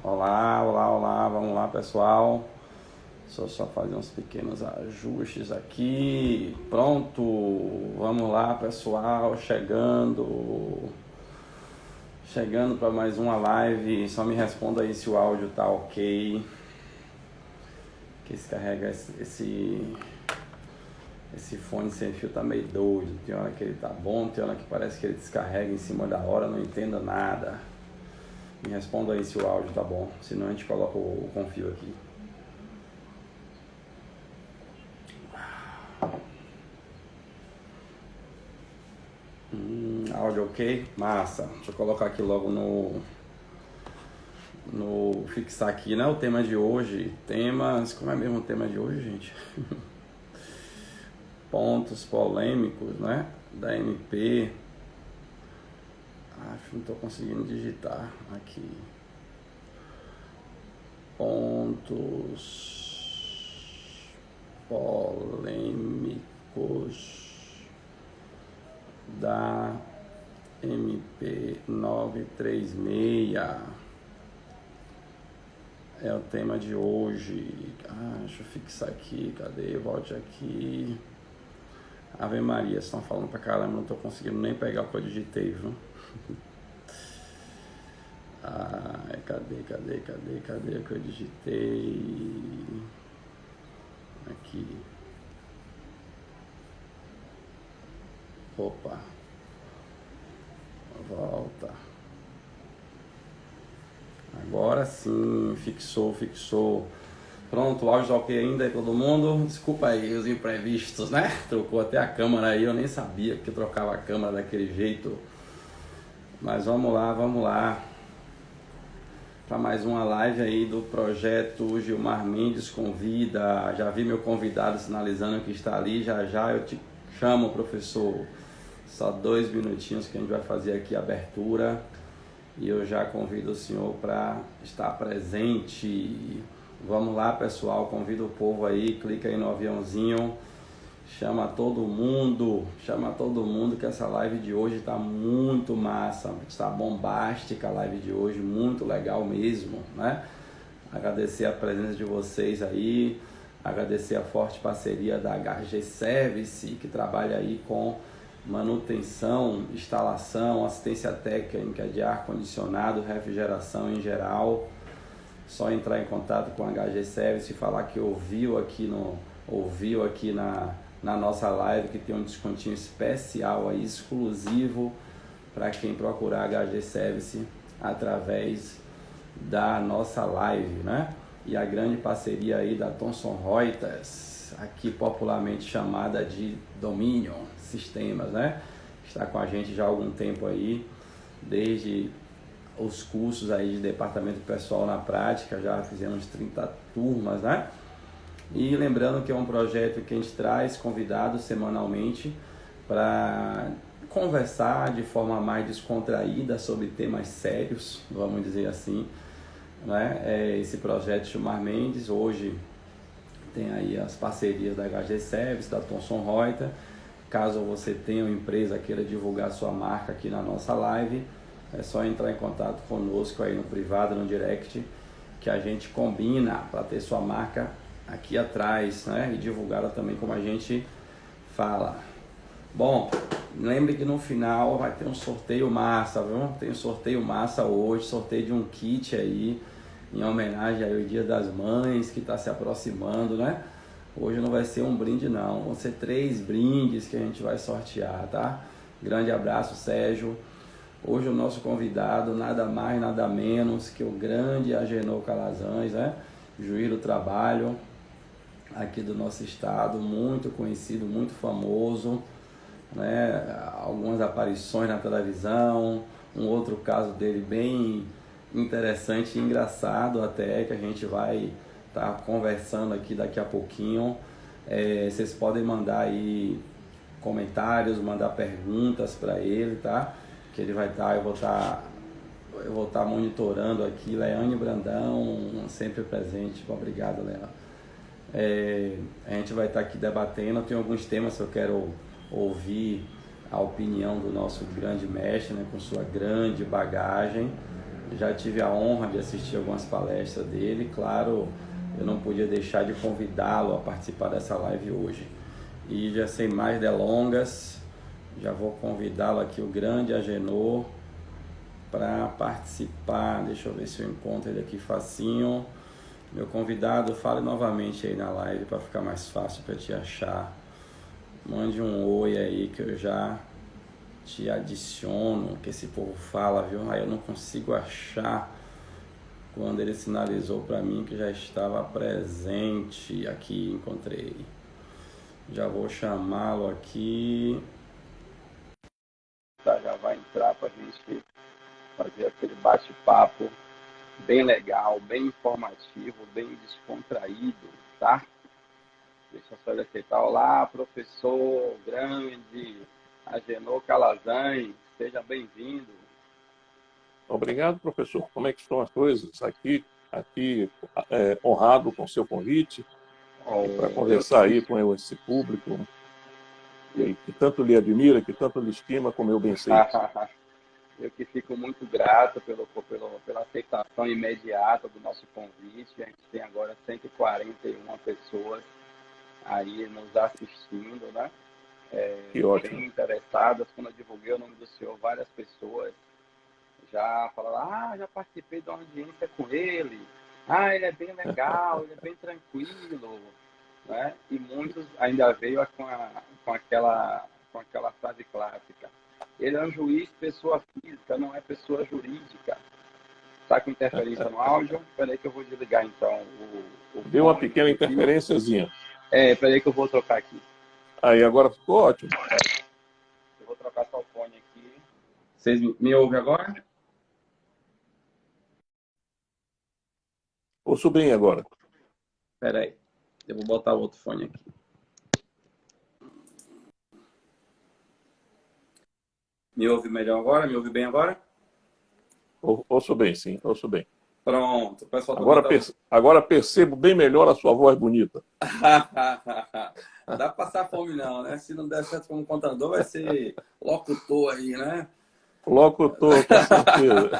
Olá, olá, olá, vamos lá pessoal. Só fazer uns pequenos ajustes aqui. Pronto, vamos lá pessoal, chegando para mais uma live. Só me responda aí se o áudio tá ok. Que se carrega esse fone sem fio tá meio doido. Tem hora que ele tá bom, tem hora que parece que ele descarrega em cima da hora, não entendo nada. Me responda aí se o áudio tá bom, senão a gente coloca o confio aqui. Áudio ok? Massa. Deixa eu colocar aqui logo no fixar aqui, né? O tema de hoje. Como é mesmo o tema de hoje, gente? Pontos polêmicos, né? Da MP. Não tô conseguindo digitar aqui. Pontos polêmicos da MP 936 é o tema de hoje. Deixa eu fixar aqui, cadê? Volte aqui. Ave Maria, vocês estão falando pra caramba, não tô conseguindo nem pegar o que eu digitei, viu? Cadê o que eu digitei? Aqui. Opa. Volta. Agora sim, fixou. Pronto, o áudio ok ainda aí todo mundo? Desculpa aí os imprevistos, né? Trocou até a câmera aí, eu nem sabia que trocava a câmera daquele jeito. Mas vamos lá. Para mais uma live aí do projeto Gilmar Mendes Convida. Já vi meu convidado sinalizando que está ali, já eu te chamo, professor. Só 2 minutinhos que a gente vai fazer aqui a abertura e eu já convido o senhor para estar presente. Vamos lá pessoal, convido o povo aí, clica aí no aviãozinho, chama todo mundo que essa live de hoje está muito massa, está bombástica a live de hoje, muito legal mesmo, né? Agradecer a presença de vocês aí, agradecer a forte parceria da HG Service, que trabalha aí com manutenção, instalação, assistência técnica de ar-condicionado, refrigeração em geral. Só entrar em contato com a HG Service e falar que ouviu aqui na nossa live, que tem um descontinho especial aí, exclusivo para quem procurar a HG Service através da nossa live, né? E a grande parceria aí da Thomson Reuters, aqui popularmente chamada de Dominion Sistemas, né? Está com a gente já há algum tempo aí, desde os cursos aí de departamento pessoal na prática, já fizemos 30 turmas, né? E lembrando que é um projeto que a gente traz convidados semanalmente para conversar de forma mais descontraída sobre temas sérios, vamos dizer assim, né? Esse projeto Gilmar Mendes, hoje tem aí as parcerias da HG Service, da Thomson Reuters. Caso você tenha uma empresa queira divulgar sua marca aqui na nossa live, é só entrar em contato conosco aí no privado, no direct, que a gente combina para ter sua marca aqui atrás, né? E divulgá-la também como a gente fala. Bom, lembre que no final vai ter um sorteio massa, viu? Tem um sorteio massa hoje, sorteio de um kit aí, em homenagem aí ao Dia das Mães, que está se aproximando, né? Hoje não vai ser um brinde não, vão ser 3 brindes que a gente vai sortear, tá? Grande abraço, Sérgio. Hoje o nosso convidado, nada mais, nada menos que o grande Agenor Calazans, né? Juiz do trabalho aqui do nosso estado, muito conhecido, muito famoso, né? Algumas aparições na televisão, um outro caso dele bem interessante e engraçado até, que a gente vai estar conversando aqui daqui a pouquinho. Vocês podem mandar aí comentários, mandar perguntas para ele, tá? Que ele vai estar, eu vou estar monitorando aqui. Leane Brandão, sempre presente. Obrigado, Leane. A gente vai estar aqui debatendo. Tem alguns temas que eu quero ouvir a opinião do nosso grande mestre, né, com sua grande bagagem, Já tive a honra de assistir algumas palestras dele. Claro, eu não podia deixar de convidá-lo a participar dessa live hoje. E já sem mais delongas, já vou convidá-lo aqui, o grande Agenor, para participar. Deixa eu ver se eu encontro ele aqui facinho. Meu convidado, fale novamente aí na live para ficar mais fácil para te achar. Mande um oi aí que eu já te adiciono, que esse povo fala, viu? Aí eu não consigo achar quando ele sinalizou para mim que já estava presente. Aqui, encontrei. Já vou chamá-lo aqui. Tá, já vai entrar para a gente fazer aquele bate-papo bem legal, bem informativo, bem descontraído, tá? Deixa eu só ele aceitar. Olá, professor grande Agenor Calazans, seja bem-vindo. Obrigado, professor. Como é que estão as coisas? Aqui honrado com o seu convite para conversar aí com esse público que tanto lhe admira, que tanto lhe estima, como eu bem sei. Eu que fico muito grato pela aceitação imediata do nosso convite. A gente tem agora 141 pessoas aí nos assistindo, né? Que ótimo. Bem interessadas. Quando eu divulguei o nome do senhor, várias pessoas já falaram, já participei de uma audiência com ele. Ele é bem legal, ele é bem tranquilo, né? E muitos ainda veio com aquela frase clássica. Ele é um juiz pessoa física, não é pessoa jurídica. Está com interferência no áudio? Espera aí que eu vou desligar então o Deu uma pequena interferênciazinha. Espera aí que eu vou trocar aqui. Aí agora ficou ótimo. Eu vou trocar só o fone aqui. Vocês me ouvem agora? Ouço bem agora. Espera aí, eu vou botar o outro fone aqui. Me ouve melhor agora? Me ouve bem agora? Ouço bem, sim, ouço bem. Pronto, o pessoal agora percebo bem melhor a sua voz bonita. Não dá pra passar fome não, né? Se não der certo como contador, vai ser locutor aí, né? Locutor, com certeza.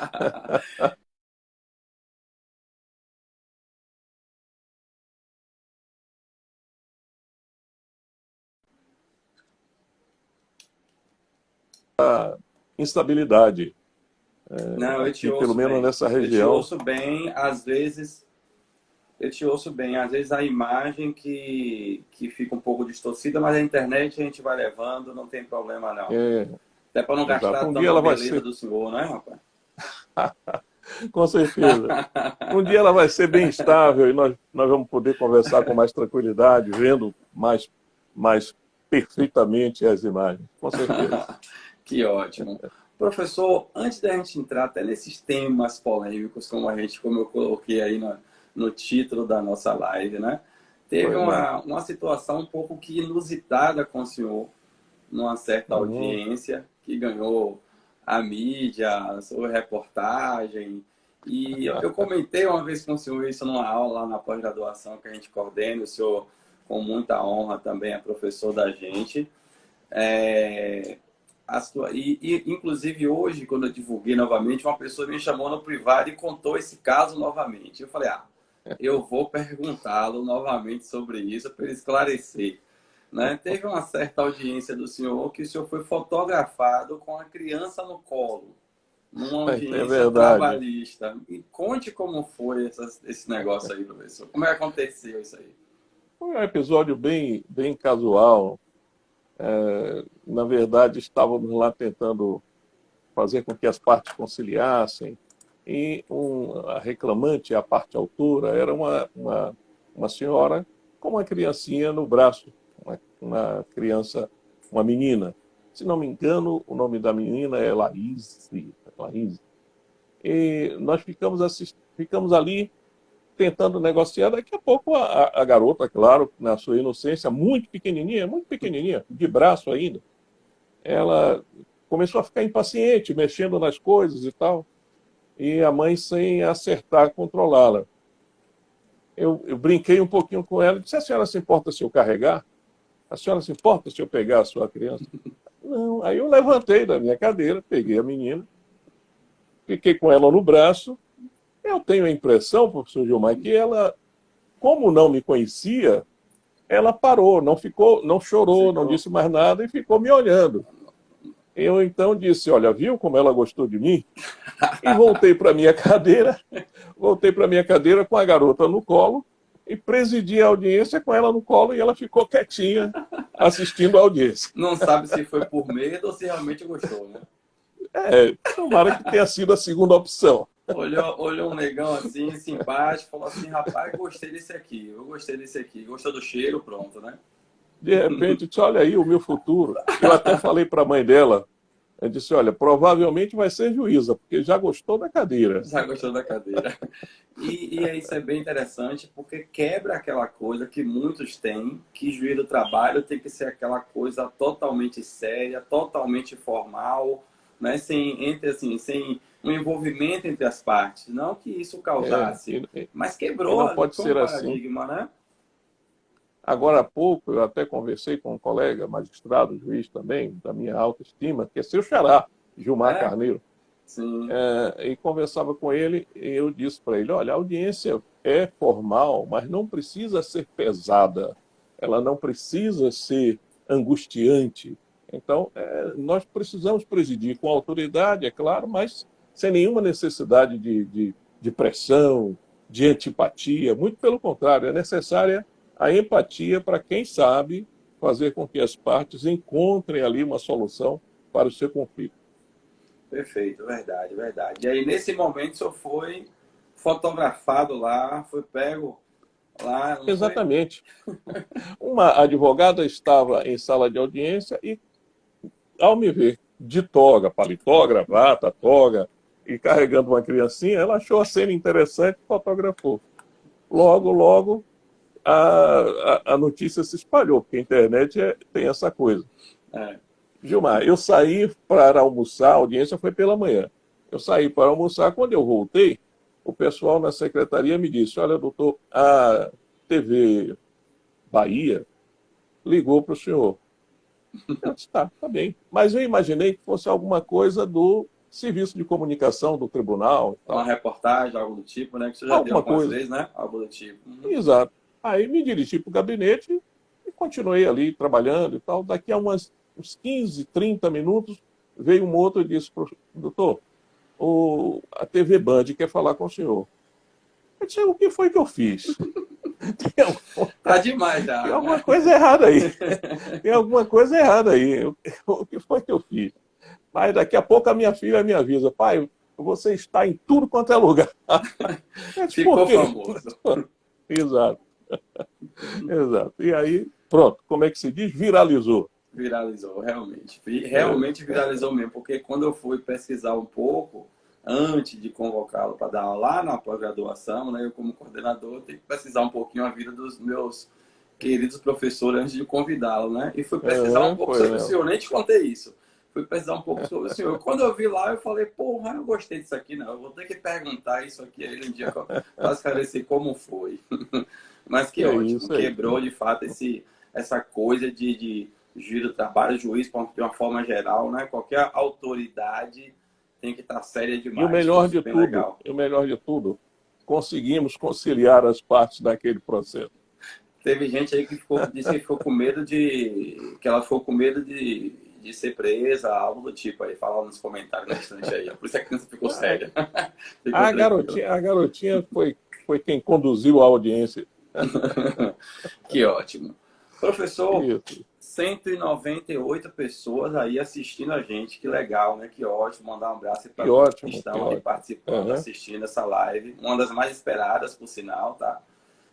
Instabilidade. Não, eu te ouço pelo menos bem. nessa região. Eu te ouço bem, às vezes a imagem que fica um pouco distorcida, mas a internet a gente vai levando, não tem problema não. Até para não gastar tanto a beleza do senhor, né, rapaz? Com certeza. Um dia ela vai ser bem estável e nós vamos poder conversar com mais tranquilidade, vendo mais perfeitamente as imagens. Com certeza. Que ótimo. Professor, antes da gente entrar até nesses temas polêmicos, como eu coloquei aí no título da nossa live, né? Teve uma situação um pouco que inusitada com o senhor, numa certa audiência, que ganhou a mídia, a sua reportagem. E eu comentei uma vez com o senhor isso numa aula lá na pós-graduação que a gente coordena, o senhor, com muita honra, também é professor da gente. Inclusive hoje, quando eu divulguei novamente, uma pessoa me chamou no privado e contou esse caso novamente. Eu falei, eu vou perguntá-lo novamente sobre isso para ele esclarecer. Né? Teve uma certa audiência do senhor que o senhor foi fotografado com a criança no colo, numa audiência trabalhista. E conte como foi esse negócio aí, professor. Como é que aconteceu isso aí? Foi um episódio bem casual. Na verdade, estávamos lá tentando fazer com que as partes conciliassem. E a reclamante, a parte autora, era uma senhora com uma criancinha no braço. Uma criança, uma menina. Se não me engano, o nome da menina é Laíse. E nós ficamos ali tentando negociar. Daqui a pouco a garota, claro, na sua inocência, muito pequenininha, de braço ainda, ela começou a ficar impaciente, mexendo nas coisas e tal. E a mãe, sem acertar, controlá-la. Eu brinquei um pouquinho com ela e disse, a senhora se importa se eu carregar? A senhora se importa se eu pegar a sua criança? Não. Aí eu levantei da minha cadeira, peguei a menina fiquei com ela no braço. Eu tenho a impressão, professor Gilmar, que ela, como não me conhecia, ela parou, não ficou, não chorou, não disse mais nada e ficou me olhando. Eu então disse, olha, viu como ela gostou de mim? E voltei para minha cadeira com a garota no colo e presidi a audiência com ela no colo e ela ficou quietinha assistindo a audiência. Não sabe se foi por medo ou se realmente gostou, né? Tomara que tenha sido a segunda opção. Olhou um negão assim, simpático, falou assim, rapaz, gostei desse aqui, eu gostei desse aqui. Gostou do cheiro, pronto, né? De repente, disse, olha aí o meu futuro. Eu até falei para a mãe dela, eu disse, olha, provavelmente vai ser juíza, porque já gostou da cadeira. Já gostou da cadeira. E isso é bem interessante, porque quebra aquela coisa que muitos têm, que juiz do trabalho tem que ser aquela coisa totalmente séria, totalmente formal, né? Sem um envolvimento entre as partes. Não que isso causasse, mas quebrou não pode ser o paradigma, assim. Né? Agora há pouco, eu até conversei com um colega, magistrado, juiz também, da minha autoestima, que é seu xará, Gilmar Carneiro. Sim. E conversava com ele e eu disse para ele, olha, a audiência é formal, mas não precisa ser pesada, ela não precisa ser angustiante. Então, nós precisamos presidir com autoridade, é claro, mas sem nenhuma necessidade de pressão, de antipatia. Muito pelo contrário, é necessária a empatia para quem sabe fazer com que as partes encontrem ali uma solução para o seu conflito. Perfeito, verdade, verdade. E aí, nesse momento, o senhor foi fotografado lá, foi pego lá. Não Exatamente. Foi? Uma advogada estava em sala de audiência e, ao me ver de toga, paletó, gravata, toga, e carregando uma criancinha, ela achou a cena interessante e fotografou. Logo, a notícia se espalhou, porque a internet tem essa coisa. Gilmar, eu saí para almoçar, a audiência foi pela manhã. Eu saí para almoçar, quando eu voltei, o pessoal na secretaria me disse, olha, doutor, a TV Bahia ligou para o senhor. Eu disse, tá bem. Mas eu imaginei que fosse alguma coisa do serviço de comunicação do tribunal. Uma reportagem, algo do tipo, né? Que você já viu algumas vezes, né? Algo do tipo. Exato. Aí me dirigi para o gabinete e continuei ali trabalhando e tal. Daqui a uns 15, 30 minutos, veio um outro e disse, doutor, a TV Band quer falar com o senhor. Eu disse, o que foi que eu fiz? Tá demais já. Tem alguma coisa errada aí. Tem alguma coisa errada aí. O que foi que eu fiz? Mas daqui a pouco a minha filha me avisa, pai, você está em tudo quanto é lugar. Ficou famoso. Exato. Exato. E aí, pronto, como é que se diz? Viralizou. Viralizou, realmente. Realmente viralizou mesmo, porque quando eu fui pesquisar um pouco, antes de convocá-lo para dar aula lá na pós-graduação, né, eu como coordenador tenho que pesquisar um pouquinho a vida dos meus queridos professores antes de convidá-lo, né? E fui pesquisar um pouco sobre o senhor, nem te contei isso. Fui pesquisar um pouco sobre o senhor. Quando eu vi lá, eu falei, porra, eu gostei disso aqui, não. Eu vou ter que perguntar isso aqui a ele um dia para esclarecer como foi. Mas que ótimo, quebrou de fato essa coisa de juiz do trabalho, juiz, de uma forma geral, né? Qualquer autoridade tem que estar séria demais. E o melhor de tudo, conseguimos conciliar as partes daquele processo. Teve gente aí que disse que ficou com medo que ela ficou com medo de ser presa, algo do tipo aí, fala nos comentários na instante aí. Por isso a criança ficou séria. A garotinha foi quem conduziu a audiência. Que ótimo. Professor, 198 pessoas aí assistindo a gente, que legal, né? Que ótimo, mandar um abraço para todos que estão aí participando, assistindo essa live. Uma das mais esperadas, por sinal, tá?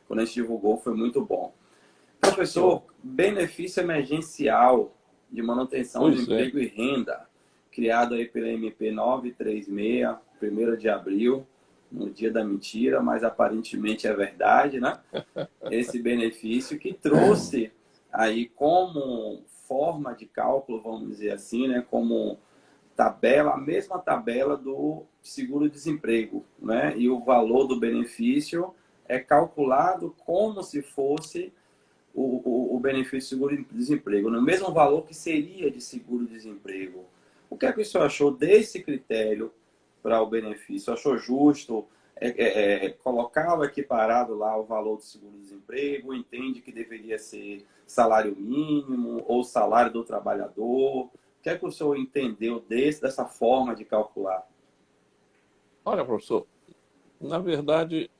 Quando a gente divulgou, foi muito bom. Professor, benefício emergencial de manutenção de emprego e renda, criado aí pela MP 936, 1º de abril, no dia da mentira, mas aparentemente é verdade, né? Esse benefício que trouxe aí como forma de cálculo, vamos dizer assim, né? Como tabela, a mesma tabela do seguro-desemprego, né? E o valor do benefício é calculado como se fosse o benefício de seguro-desemprego, no mesmo valor que seria de seguro-desemprego. O que é que o senhor achou desse critério para o benefício? Achou justo? Colocar o equiparado lá o valor do seguro-desemprego? Entende que deveria ser salário mínimo ou salário do trabalhador? O que é que o senhor entendeu dessa forma de calcular? Olha, professor, na verdade,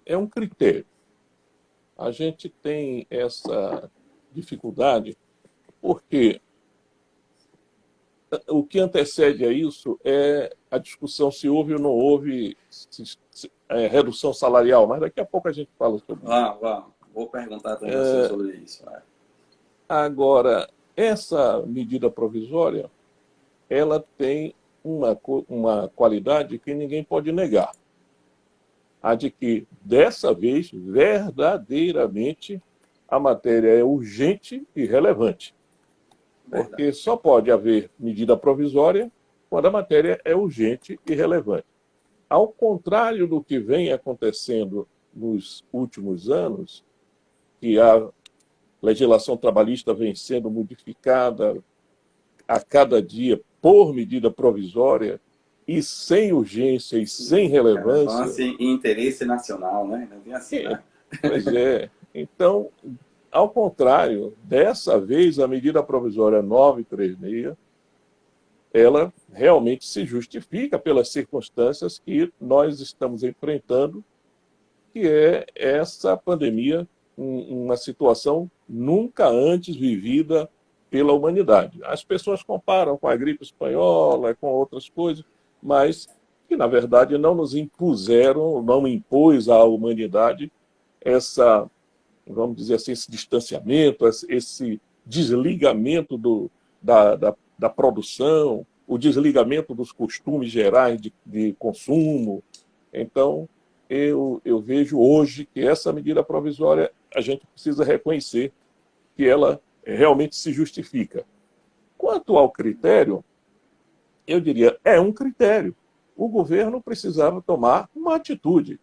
é um critério. A gente tem essa dificuldade porque o que antecede a isso é a discussão se houve ou não houve redução salarial, mas daqui a pouco a gente fala sobre isso. Vou perguntar também a você sobre isso. Agora, essa medida provisória, ela tem uma qualidade que ninguém pode negar. A de que, dessa vez, verdadeiramente, a matéria é urgente e relevante. Porque só pode haver medida provisória quando a matéria é urgente e relevante. Ao contrário do que vem acontecendo nos últimos anos, que a legislação trabalhista vem sendo modificada a cada dia por medida provisória e sem urgência e sem relevância. Relevância e interesse nacional, né? Não tem assim, né? Pois é. Então, ao contrário, dessa vez a medida provisória 936, ela realmente se justifica pelas circunstâncias que nós estamos enfrentando, que é essa pandemia, uma situação nunca antes vivida pela humanidade. As pessoas comparam com a gripe espanhola, com outras coisas, mas que, na verdade, não nos impuseram, não impôs à humanidade essa, vamos dizer assim, esse distanciamento, esse desligamento da produção, o desligamento dos costumes gerais de consumo. Então, eu vejo hoje que essa medida provisória a gente precisa reconhecer que ela realmente se justifica. Quanto ao critério, eu diria, é um critério. O governo precisava tomar uma atitude.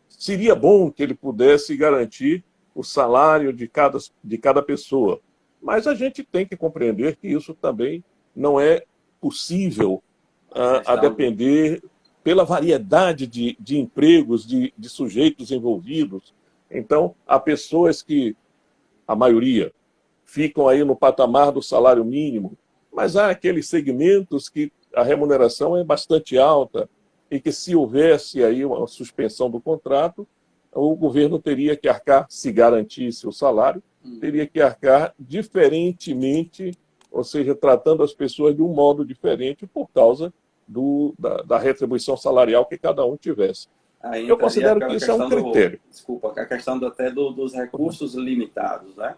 Seria bom que ele pudesse garantir o salário de cada pessoa, mas a gente tem que compreender que isso também não é possível a depender pela variedade de empregos, de sujeitos envolvidos. Então, há pessoas que, a maioria, ficam aí no patamar do salário mínimo, mas há aqueles segmentos que a remuneração é bastante alta e que, se houvesse aí uma suspensão do contrato, o governo teria que arcar, se garantisse o salário, teria que arcar diferentemente, ou seja, tratando as pessoas de um modo diferente por causa da retribuição salarial que cada um tivesse. Eu considero que isso é um critério. Desculpa, a questão até dos recursos limitados, né?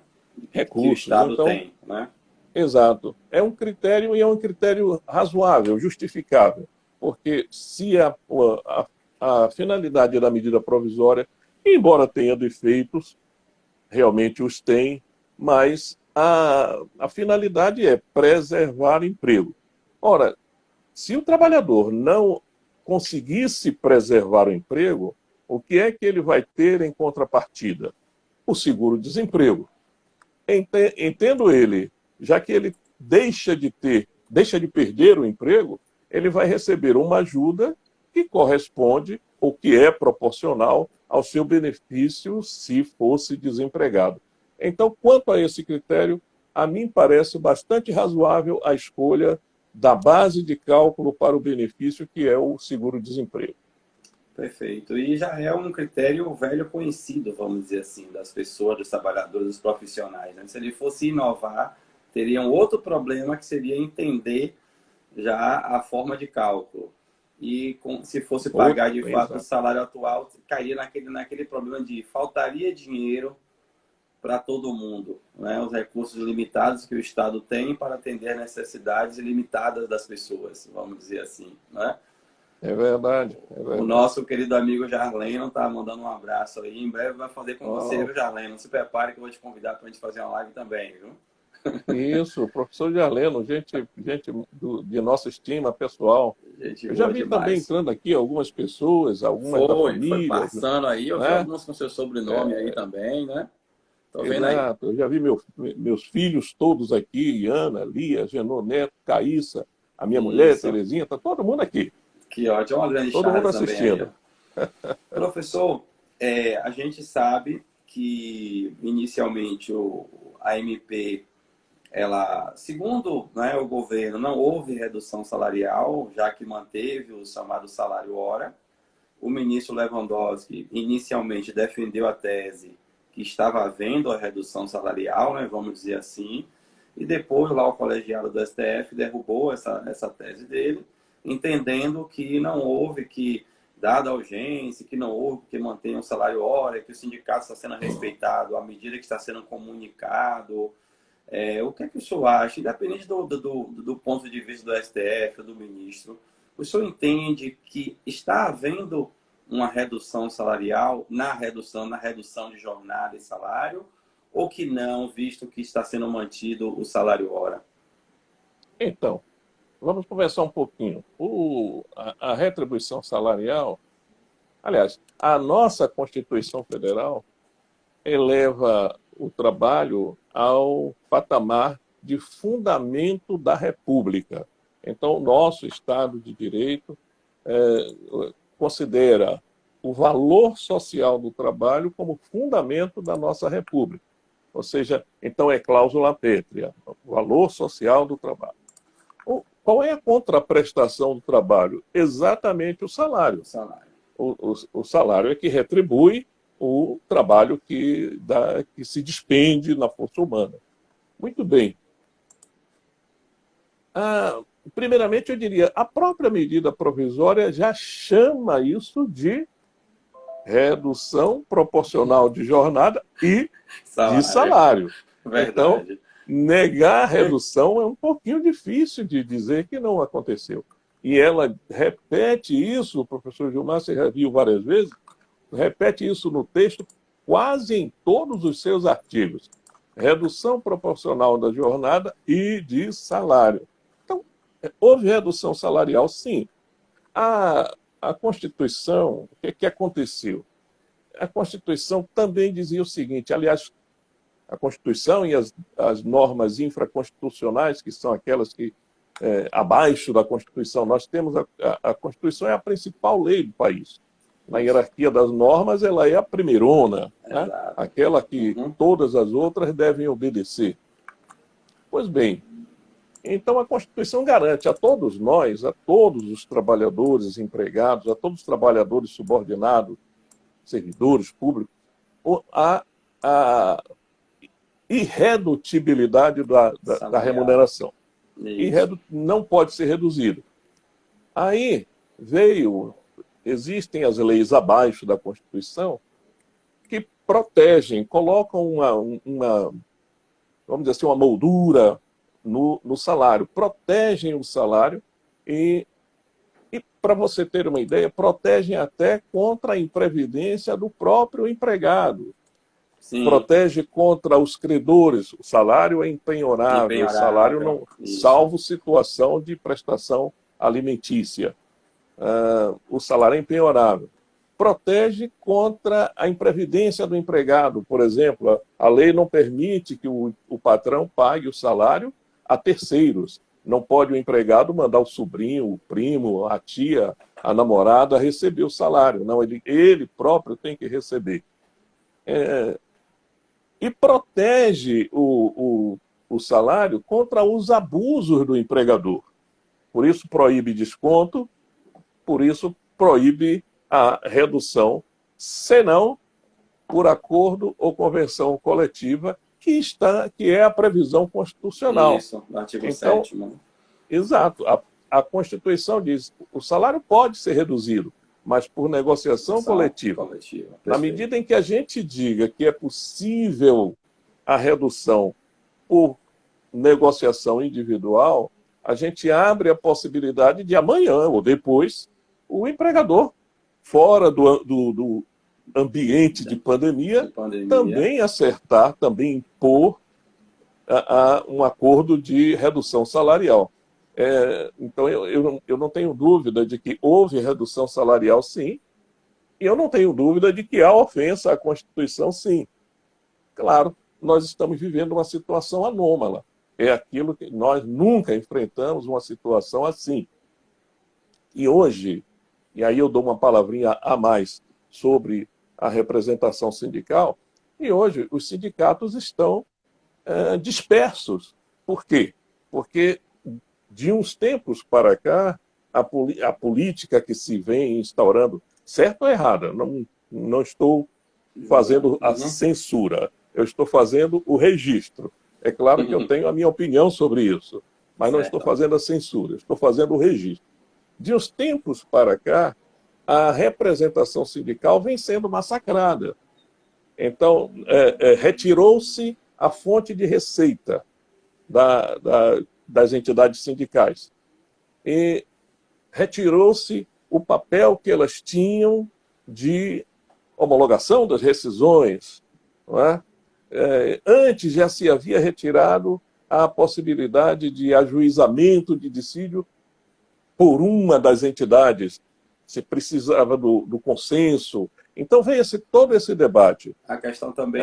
Recursos, que o Estado então, tem, né? Exato. É um critério e é um critério razoável, justificável. Porque se a finalidade da medida provisória, embora tenha defeitos, realmente os tem, mas a finalidade é preservar emprego. Ora, se o trabalhador não conseguisse preservar o emprego, o que é que ele vai ter em contrapartida? O seguro-desemprego. Entendo ele, já que ele deixa de perder o emprego, ele vai receber uma ajuda que corresponde ou que é proporcional ao seu benefício se fosse desempregado. Então, quanto a esse critério, a mim parece bastante razoável a escolha da base de cálculo para o benefício, que é o seguro-desemprego. Perfeito. E já é um critério velho conhecido, vamos dizer assim, das pessoas, dos trabalhadores, dos profissionais, né? Se ele fosse inovar, teria um outro problema, que seria entender já a forma de cálculo. E se fosse pagar de fato o salário atual, cairia naquele problema de faltaria dinheiro para todo mundo, né? Os recursos limitados que o Estado tem para atender necessidades ilimitadas das pessoas, vamos dizer assim, né? É verdade, é verdade. O nosso querido amigo Jarleno está mandando um abraço aí. Em breve vai fazer com você, viu, Jarleno? Se prepare que eu vou te convidar para a gente fazer uma live também, viu? Isso, professor Jarleno, gente de nossa estima pessoal. Eu já vi também entrando aqui algumas pessoas, algumas da família. Foi passando aí, eu vi alguns com seu sobrenome aí também, né? Tô vendo aí. Eu já vi meus filhos todos aqui, Ana, Lia, Genô, Neto, Caíssa, a minha mulher, Isso. Terezinha, está todo mundo aqui. Que ótimo, é uma grande Todo mundo charla também aí. assistindo. Professor, a gente sabe que inicialmente a MP, ela, segundo, né, o governo, não houve redução salarial, já que manteve o chamado salário hora. O ministro Lewandowski inicialmente defendeu a tese que estava havendo a redução salarial, né, vamos dizer assim, e depois lá o colegiado do STF derrubou essa tese dele, entendendo que não houve, que dada a urgência, que não houve que mantenha o salário hora, que o sindicato está sendo respeitado à medida que está sendo comunicado. O que é que o senhor acha, independente do ponto de vista do STF, do ministro, o senhor entende que está havendo uma redução salarial na redução de jornada e salário, ou que não, visto que está sendo mantido o salário hora? Então, vamos conversar um pouquinho. A retribuição salarial, aliás, a nossa Constituição Federal eleva o trabalho ao patamar de fundamento da República. Então, o nosso Estado de Direito considera o valor social do trabalho como fundamento da nossa República. Ou seja, então é cláusula pétrea, o valor social do trabalho. Qual é a contraprestação do trabalho? Exatamente o salário. O salário é que retribui o trabalho que se despende na força humana. Muito bem. Primeiramente, eu diria, a própria medida provisória já chama isso de redução proporcional de jornada e de salário. Verdade. Então, negar a redução é um pouquinho difícil de dizer que não aconteceu. E ela repete isso, o professor Gilmar, você já viu várias vezes, repete isso no texto quase em todos os seus artigos. Redução proporcional da jornada e de salário. Então, houve redução salarial, sim. A Constituição, o que aconteceu? A Constituição também dizia o seguinte, aliás, a Constituição e as normas infraconstitucionais, que são aquelas que, abaixo da Constituição, nós temos a Constituição é a principal lei do país. Na hierarquia das normas, ela é a primeirona, né? Aquela que todas as outras devem obedecer. Pois bem, então a Constituição garante a todos nós, a todos os trabalhadores empregados, a todos os trabalhadores subordinados, servidores públicos, a irredutibilidade da remuneração. Não pode ser reduzido. Aí existem as leis abaixo da Constituição que protegem, colocam vamos dizer assim, uma moldura no salário, protegem o salário e para você ter uma ideia, protegem até contra a imprevidência do próprio empregado. Sim. Protege contra os credores. O salário é empenhorável, o salário não, salvo situação de prestação alimentícia. O salário é empenhorável. Protege contra a imprevidência do empregado. Por exemplo, a lei não permite que o patrão pague o salário a terceiros. Não pode o empregado mandar o sobrinho, o primo, a tia, a namorada receber o salário. Não, ele próprio tem que receber. E protege o salário contra os abusos do empregador. Por isso proíbe desconto, por isso proíbe a redução, senão por acordo ou convenção coletiva, que é a previsão constitucional. Isso, no artigo 7º. Exato. A Constituição diz que o salário pode ser reduzido, mas por negociação coletiva. Na medida em que a gente diga que é possível a redução por negociação individual, a gente abre a possibilidade de amanhã ou depois o empregador, fora do ambiente de pandemia, também acertar, também impor um acordo de redução salarial. Então, eu não tenho dúvida de que houve redução salarial, sim, e eu não tenho dúvida de que há ofensa à Constituição, sim. Claro, nós estamos vivendo uma situação anômala. é aquilo que nós nunca enfrentamos uma situação assim. E hoje, e aí eu dou uma palavrinha a mais sobre a representação sindical, e hoje os sindicatos estão dispersos. Por quê? Porque de uns tempos para cá, a política que se vem instaurando, certo ou errada, não estou fazendo a censura, eu estou fazendo o registro. É claro que eu tenho a minha opinião sobre isso, mas não estou fazendo a censura, estou fazendo o registro. De uns tempos para cá, a representação sindical vem sendo massacrada. Então, retirou-se a fonte de receita das entidades sindicais. E retirou-se o papel que elas tinham de homologação das rescisões. Não é? Antes já se havia retirado a possibilidade de ajuizamento de dissídio por uma das entidades. Se precisava do consenso. Então veio todo esse debate. A questão também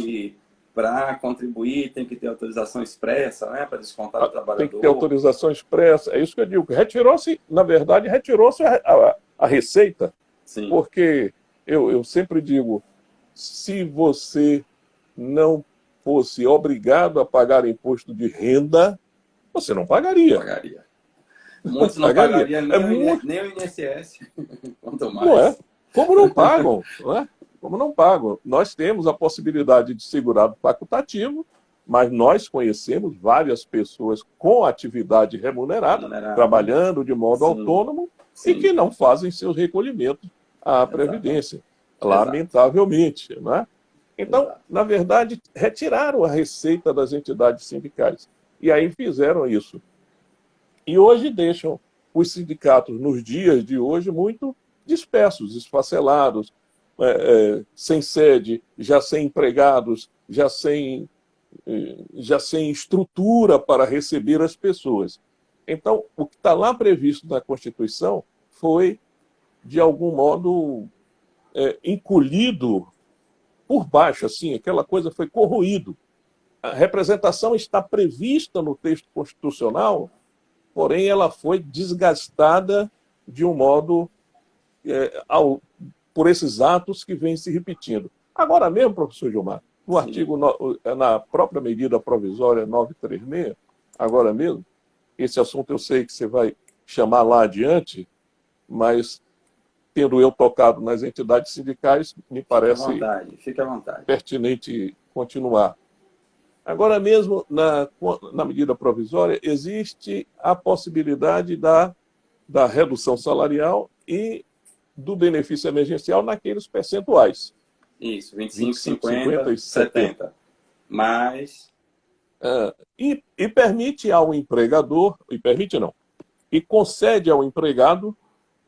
de, para contribuir, tem que ter autorização expressa, né, para descontar do trabalhador. Tem que ter autorização expressa. É isso que eu digo. Retirou-se, na verdade, retirou-se a receita. Sim. Porque eu sempre digo, se você não fosse obrigado a pagar imposto de renda, você não pagaria. Pagaria. Muitos não pagariam nem o INSS, quanto mais. Não é? Como não pagam? Não é? Como não pagam? Nós temos a possibilidade de segurado facultativo, mas nós conhecemos várias pessoas com atividade remunerada, trabalhando de modo autônomo, e que não fazem seus recolhimentos à Previdência, lamentavelmente. Não é? Então, na verdade, retiraram a receita das entidades sindicais. E aí fizeram isso. E hoje deixam os sindicatos, nos dias de hoje, muito dispersos, esfacelados, sem sede, já sem empregados, já sem estrutura para receber as pessoas. Então, o que está lá previsto na Constituição foi, de algum modo, encolhido por baixo, assim, aquela coisa foi corroído. A representação está prevista no texto constitucional, porém ela foi desgastada de um modo por esses atos que vêm se repetindo. Agora mesmo, professor Gilmar, no artigo, na própria medida provisória 936, agora mesmo, esse assunto eu sei que você vai chamar lá adiante, mas tendo eu tocado nas entidades sindicais, me parece fique à vontade. Pertinente continuar. Agora mesmo, na medida provisória, existe a possibilidade da redução salarial e do benefício emergencial naqueles percentuais. Isso, 25, 50 e 70. Mas... E permite ao empregador, e concede ao empregado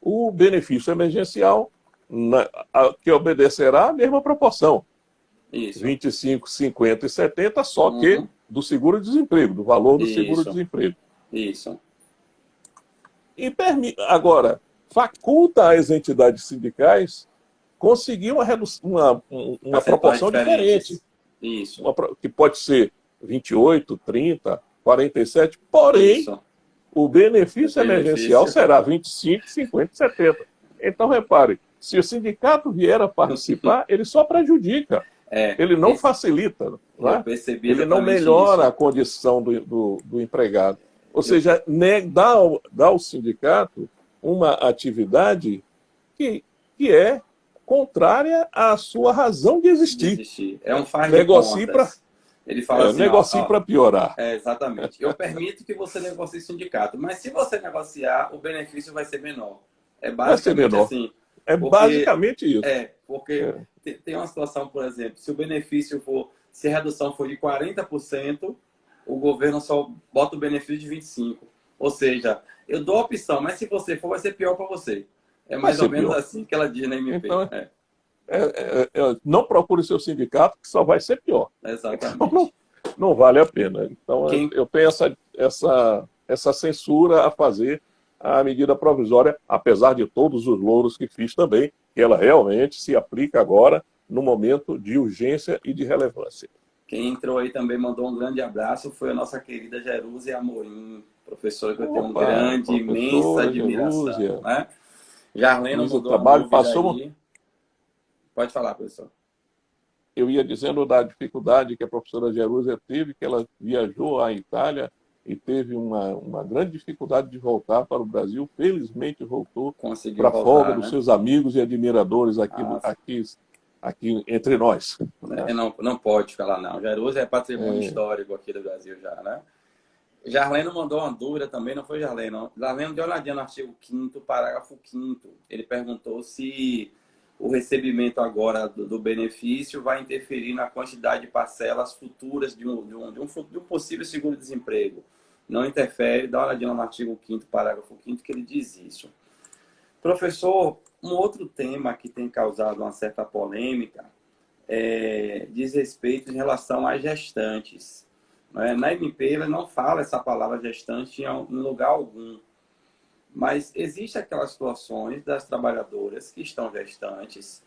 o benefício emergencial que obedecerá à mesma proporção. Isso. 25, 50 e 70, só que do seguro-desemprego, do valor do seguro-desemprego. Isso. E agora, faculta às entidades sindicais conseguir uma proporção diferente. Isso. Que pode ser 28, 30, 47, porém, o benefício emergencial será 25, 50 e 70. Então, repare, se o sindicato vier a participar, ele só prejudica. Ele não facilita, né? Ele não melhora a condição do empregado. Ou seja, dá ao sindicato uma atividade que é contrária à sua razão de existir. É um faz de contas. Ele fala assim, negocie para piorar. Exatamente. Eu permito que você negocie sindicato, mas se você negociar, o benefício vai ser menor. Basicamente assim. Basicamente isso. Porque tem uma situação, por exemplo, se a redução for de 40%, o governo só bota o benefício de 25%. Ou seja, eu dou a opção, mas se você for, vai ser pior para você. É mais ou menos assim que ela diz na MP. Então, não procure seu sindicato, que só vai ser pior. Exatamente. Então, não vale a pena. Então, eu tenho essa censura a fazer a medida provisória, apesar de todos os louros que fiz também, que ela realmente se aplica agora no momento de urgência e de relevância. Quem entrou aí também mandou um grande abraço foi a nossa querida Jerúzia Amorim, professora que eu tenho uma Opa, grande, imensa professora admiração, Gerúzia, né? Jarleno fiz o mandou uma trabalho, dúvida passou. aí. Pode falar, professor. Eu ia dizendo da dificuldade que a professora Gerúzia teve, que ela viajou à Itália e teve uma grande dificuldade de voltar para o Brasil. Felizmente voltou Conseguiu para a folga voltar, dos né? seus amigos e admiradores aqui, Ah, aqui entre nós. não, não pode falar, não. Jerúzia é patrimônio É, histórico aqui do Brasil já, né? Jarleno mandou uma dúvida também, não foi Jarleno? Jarleno deu uma olhadinha no artigo 5º, parágrafo 5º. Ele perguntou se o recebimento agora do benefício vai interferir na quantidade de parcelas futuras de um possível seguro-desemprego. Não interfere, dá uma olhadinha no artigo 5º, parágrafo 5º, que ele diz isso. Professor, um outro tema que tem causado uma certa polêmica diz respeito em relação às gestantes. Na MP, ele não fala essa palavra gestante em lugar algum. Mas existe aquelas situações das trabalhadoras que estão gestantes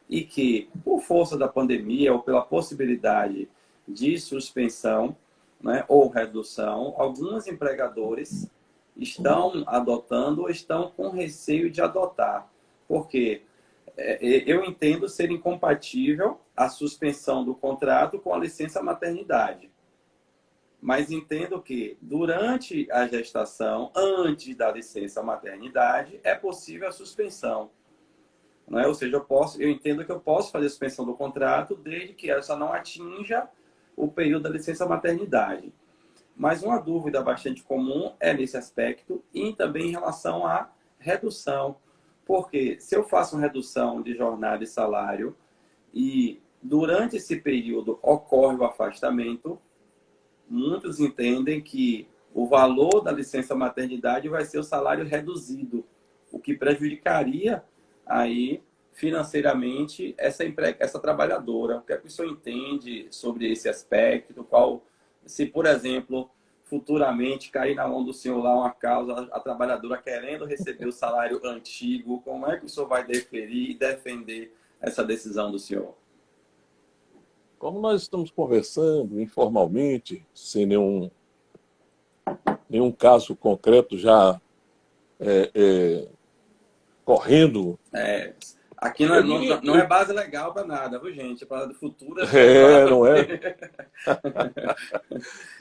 e que, por força da pandemia ou pela possibilidade de suspensão, ou redução, alguns empregadores estão adotando ou estão com receio de adotar. Porque eu entendo ser incompatível a suspensão do contrato com a licença maternidade. Mas entendo que durante a gestação, antes da licença maternidade, é possível a suspensão. Não é? Ou seja, eu entendo que eu posso fazer a suspensão do contrato desde que essa não atinja o período da licença maternidade. Mas uma dúvida bastante comum é nesse aspecto e também em relação à redução. Porque se eu faço uma redução de jornada e salário e durante esse período ocorre o afastamento, muitos entendem que o valor da licença maternidade vai ser o salário reduzido, o que prejudicaria aí financeiramente essa trabalhadora. O que a pessoa entende sobre esse aspecto? Se, por exemplo, futuramente cair na mão do senhor lá uma causa, a trabalhadora querendo receber o salário antigo, como é que o senhor vai deferir e defender essa decisão do senhor? como nós estamos conversando informalmente, sem nenhum caso concreto já é, é, correndo, Aqui eu diria, não é base legal para nada, viu, gente? Para o futuro é só para. não é?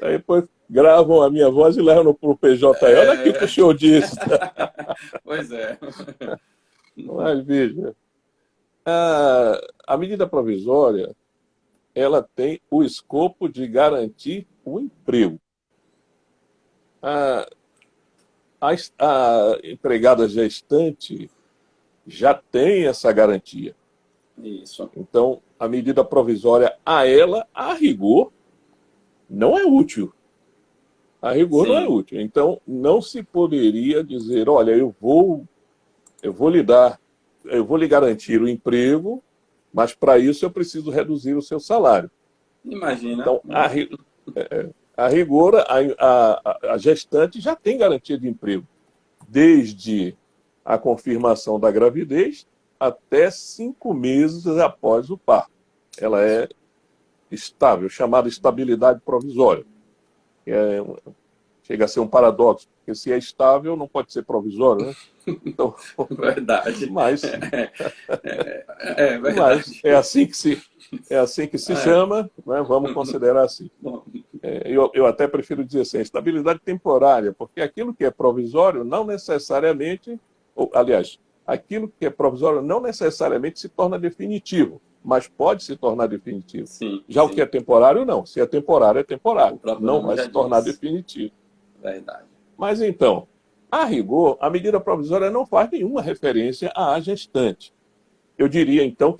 Aí depois gravam a minha voz e levam para o PJ. Olha aqui o que o senhor disse. Pois é. Mas veja, a medida provisória ela tem o escopo de garantir o emprego. A, a empregada gestante já tem essa garantia. Isso. Então, a medida provisória a ela, a rigor, não é útil. A rigor não é Sim. útil. Então, não se poderia dizer, olha, eu vou lhe garantir o emprego, mas para isso eu preciso reduzir o seu salário. Imagina. Então, a rigor, a gestante já tem garantia de emprego, desde a confirmação da gravidez até 5 meses após o parto. Ela é estável, chamada estabilidade provisória. Chega a ser um paradoxo, porque se é estável, não pode ser provisório, né? Então, Verdade. mas, mas Verdade. é assim que se chama, né? Vamos considerar assim. Bom, Eu até prefiro dizer assim, estabilidade temporária, porque aquilo que é provisório não necessariamente, aliás, aquilo que é provisório não necessariamente se torna definitivo, mas pode se tornar definitivo. sim, Já o que é sim. temporário, não. Se é temporário, é O temporário. próprio Não nome vai já se tornar diz. definitivo. Verdade. Mas então, a rigor, a medida provisória não faz nenhuma referência à gestante. Eu diria, então,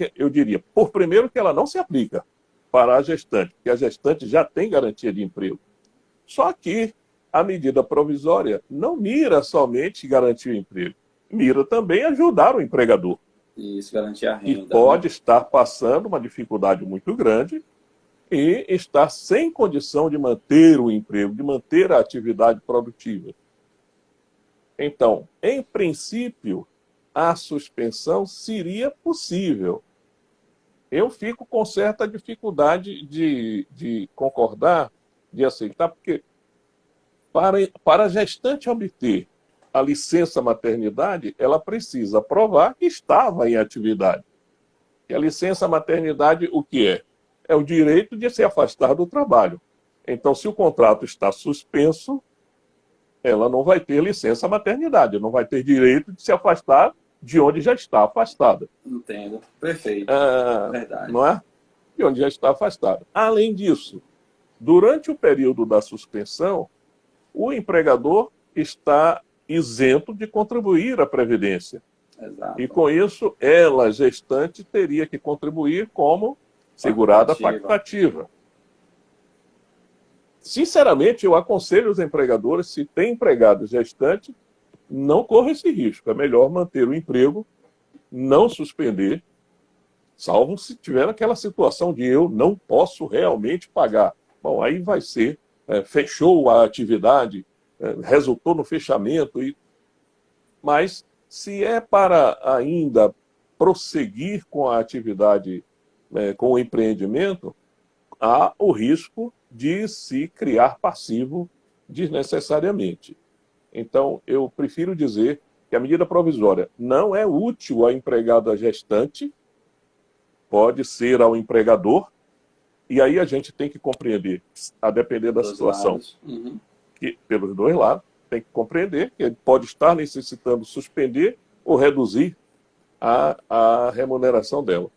por primeiro, que ela não se aplica para a gestante, porque a gestante já tem garantia de emprego. Só que a medida provisória não mira somente garantir o emprego, mira também ajudar o empregador, Isso, garantir a que renda, né? pode estar passando uma dificuldade muito grande e estar sem condição de manter o emprego, de manter a atividade produtiva. Então, em princípio, a suspensão seria possível. eu fico com certa dificuldade de concordar, de aceitar, porque para a gestante obter a licença maternidade, ela precisa provar que estava em atividade. E a licença maternidade, o que é? É o direito de se afastar do trabalho. Então, se o contrato está suspenso, ela não vai ter licença maternidade, não vai ter direito de se afastar de onde já está afastada. Entendo. Perfeito. Verdade. Não é? De onde já está afastada. Além disso, durante o período da suspensão, o empregador está isento de contribuir à Previdência. Exato. E com isso, ela, gestante, teria que contribuir como segurada facultativa. Sinceramente, eu aconselho os empregadores, se tem empregado gestante, não corra esse risco. É melhor manter o emprego, não suspender, salvo se tiver aquela situação de eu não posso realmente pagar. Bom, aí vai ser, fechou a atividade, resultou no fechamento. Mas, se é para ainda prosseguir com a atividade, com o empreendimento, há o risco de se criar passivo desnecessariamente. Então, eu prefiro dizer que a medida provisória não é útil ao empregado gestante, pode ser ao empregador, e aí a gente tem que compreender, a depender da situação, que pelos dois lados, tem que compreender que ele pode estar necessitando suspender ou reduzir a remuneração dela.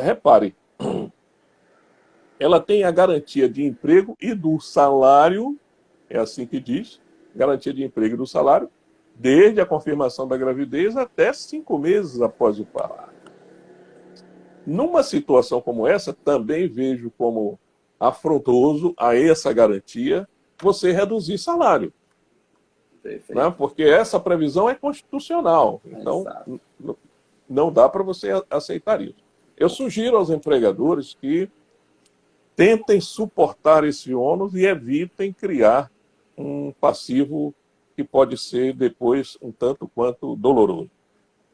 Repare, ela tem a garantia de emprego e do salário, é assim que diz, garantia de emprego e do salário, desde a confirmação da gravidez até 5 meses após o parto. Numa situação como essa, também vejo como afrontoso a essa garantia você reduzir salário. Né? Porque essa previsão é constitucional. Então, não dá para você aceitar isso. Eu sugiro aos empregadores que tentem suportar esse ônus e evitem criar um passivo que pode ser depois um tanto quanto doloroso.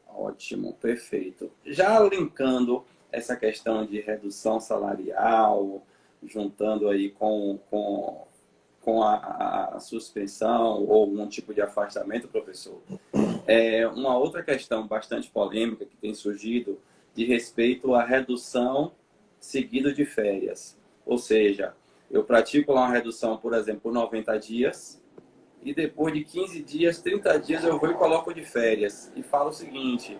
Ótimo, perfeito. Já linkando essa questão de redução salarial, juntando aí com a suspensão ou algum tipo de afastamento, professor, uma outra questão bastante polêmica que tem surgido de respeito à redução seguida de férias. Ou seja, eu pratico lá uma redução, por exemplo, por 90 dias, e depois de 15 dias, 30 dias, eu vou e coloco de férias. E falo o seguinte,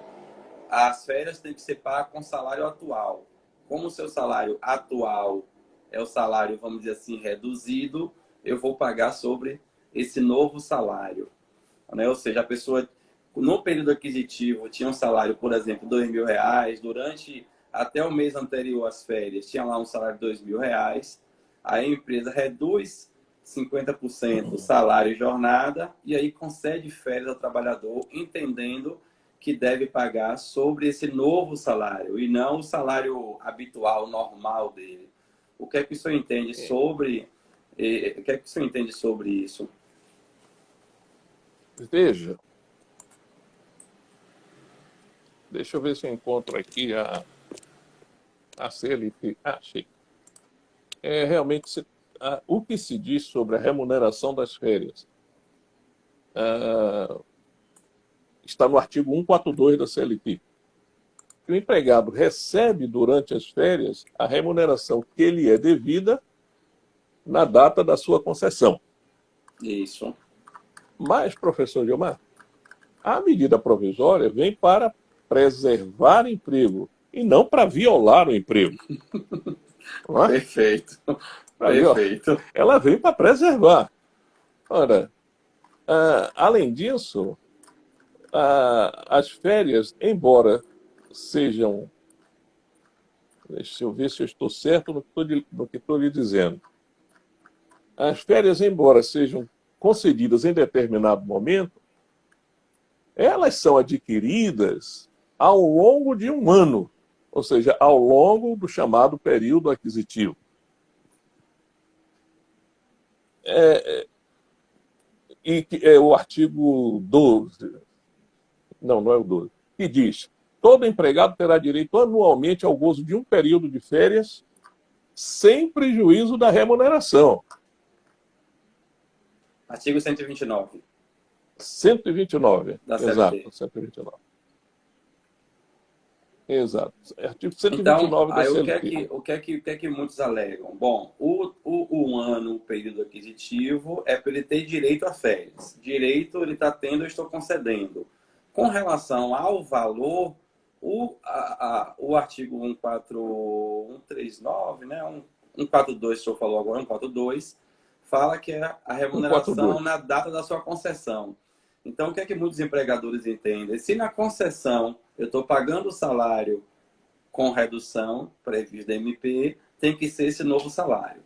as férias têm que ser pagas com salário atual. Como o seu salário atual é o salário, vamos dizer assim, reduzido, eu vou pagar sobre esse novo salário. Né? Ou seja, a pessoa, no período aquisitivo, tinha um salário, por exemplo, R$ 2.000, durante até o mês anterior às férias, tinha lá um salário de R$ 2.000, aí a empresa reduz 50% salário e jornada, e aí concede férias ao trabalhador, entendendo que deve pagar sobre esse novo salário, e não o salário habitual, normal dele. O que é que o senhor entende sobre, o que é que o senhor entende sobre isso? Veja, deixa eu ver se eu encontro aqui a CLT. Achei. Realmente, o que se diz sobre a remuneração das férias está no artigo 142 da CLT. Que o empregado recebe durante as férias a remuneração que lhe é devida na data da sua concessão. Isso. Mas, professor Gilmar, a medida provisória vem para preservar emprego e não para violar o emprego. Não é? Perfeito. Perfeito. Ela vem para preservar. Ora, além disso, as férias, embora sejam... Deixa eu ver se eu estou certo no que estou lhe dizendo. As férias, embora sejam concedidas em determinado momento, elas são adquiridas ao longo de um ano, ou seja, ao longo do chamado período aquisitivo. E o artigo 12, não é o 12, que diz todo empregado terá direito anualmente ao gozo de um período de férias sem prejuízo da remuneração. Artigo 129. 129. Da Exato, CLT. 129. Exato. Artigo Então, 129 da aí CLT. o que é que muitos alegam? Bom, o ano, o período aquisitivo, é para ele ter direito a férias. Direito ele está tendo, eu estou concedendo. Com relação ao valor, o artigo 139, né? 142, o senhor falou agora, 142, fala que é a remuneração 142. na data da sua concessão. Então, o que é que muitos empregadores entendem? Se na concessão eu estou pagando o salário com redução previsto da MP, tem que ser esse novo salário.